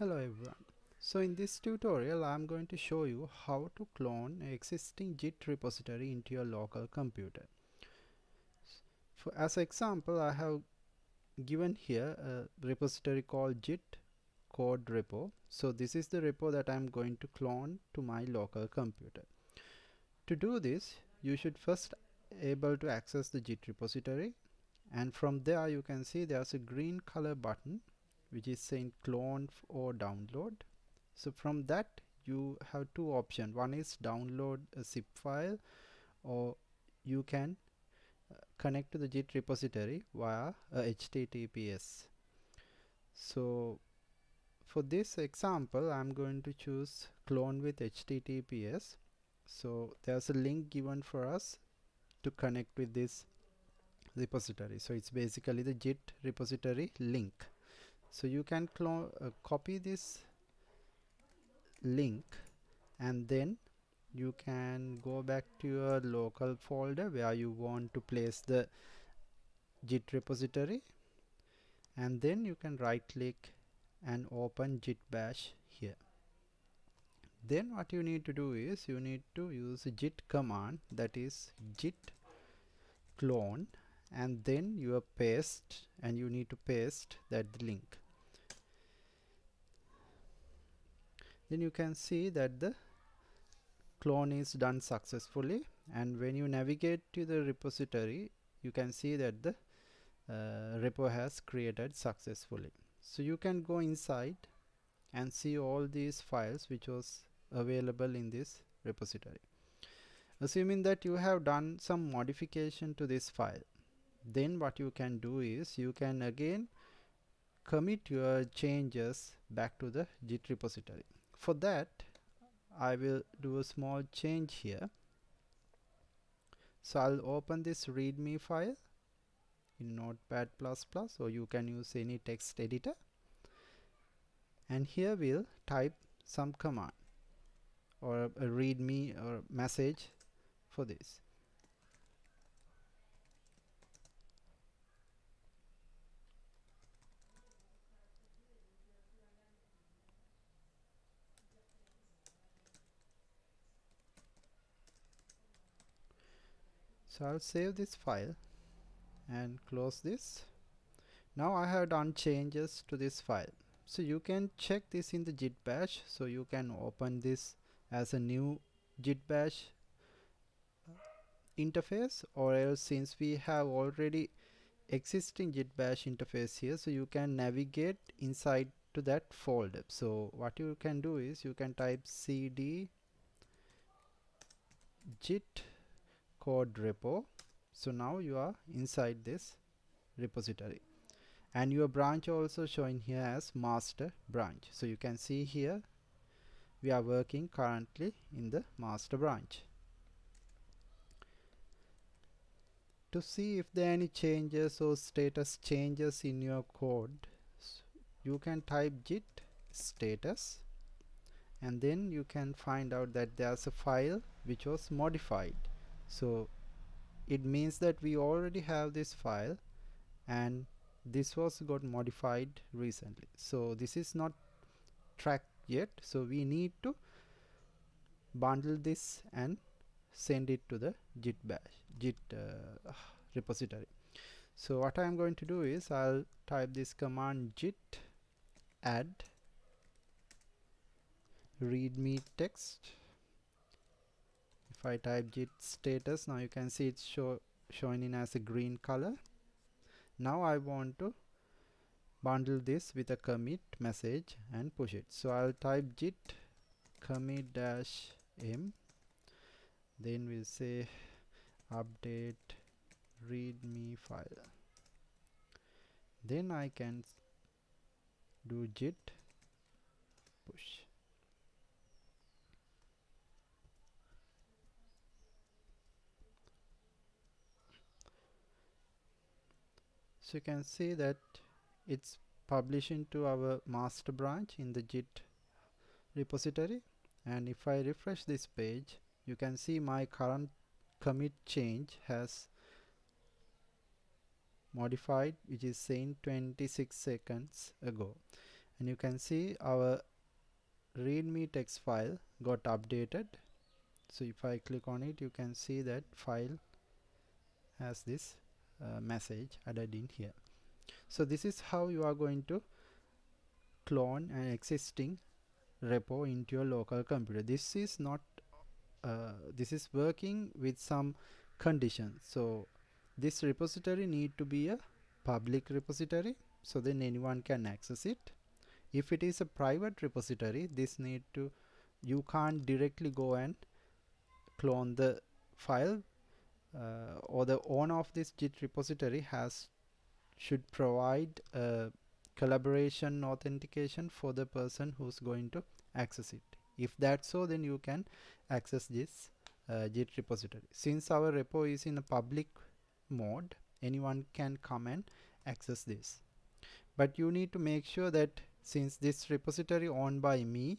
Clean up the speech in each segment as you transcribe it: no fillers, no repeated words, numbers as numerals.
Hello everyone. So in this tutorial I'm going to show you how to clone an existing Git repository into your local computer. As an example, I have given here a repository called Git code repo. So this is the repo that I'm going to clone to my local computer. To do this, you should first able to access the Git repository, and from there you can see there's a green color button which is saying clone or download. So from that you have two options. One is download a zip file, or you can connect to the Git repository via HTTPS. So for this example I'm going to choose clone with HTTPS. So there's a link given for us to connect with this repository. So it's basically the Git repository link. So you can copy this link, and then you can go back to your local folder where you want to place the Git repository, and then you can right click and open Git bash here. Then what you need to do is you need to use a git command, that is git clone, and then you paste, and you need to paste that link. Then you can see that the clone is done successfully, and when you navigate to the repository you can see that the repo has created successfully. So you can go inside and see all these files which was available in this repository. Assuming that you have done some modification to this file, then what you can do is you can again commit your changes back to the Git repository. For that I will do a small change here. So I'll open this readme file in Notepad++, or you can use any text editor, and here we'll type some command or a readme or message for this. So I'll save this file and close this. Now I have done changes to this file. So you can check this in the Git bash. So you can open this as a new Git bash interface, or else since we have already existing Git bash interface here, so you can navigate inside to that folder. So what you can do is you can type cd git code repo. So now you are inside this repository, and your branch also showing here as master branch. So you can see here we are working currently in the master branch. To see if there are any changes or status changes in your code, you can type git status, and then you can find out that there's a file which was modified. So it means that we already have this file, and this was got modified recently. So this is not tracked yet, so we need to bundle this and send it to the git repository. So what I'm going to do is I'll type this command git add readme text. If I type git status, now you can see it's showing in as a green color. Now I want to bundle this with a commit message and push it. So I'll type git commit dash m, then we'll say update readme file. Then I can do git push. So you can see that it's publishing to our master branch in the Git repository, and if I refresh this page you can see my current commit change has modified, which is saying 26 seconds ago. and you can see our readme text file got updated. So if I click on it, you can see that file has this message added in here. So this is how you are going to clone an existing repo into your local computer. This is not this is working with some conditions. So this repository need to be a public repository, so then anyone can access it. If it is a private repository, this need to, you can't directly go and clone the file, or the owner of this Git repository should provide collaboration authentication for the person who's going to access it. If that's so, then you can access this Git repository. Since our repo is in a public mode, anyone can come and access this. But you need to make sure that since this repository owned by me,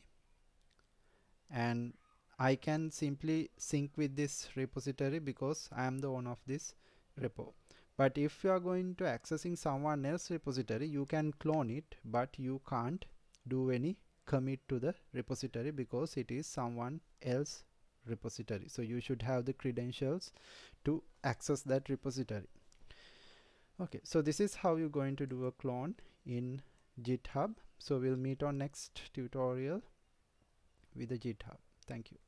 and I can simply sync with this repository because I am the owner of this repo. But if you are going to accessing someone else repository, you can clone it, but you can't do any commit to the repository because it is someone else repository. So you should have the credentials to access that repository. Okay, so this is how you're going to do a clone in GitHub. So we'll meet on next tutorial with the GitHub. Thank you.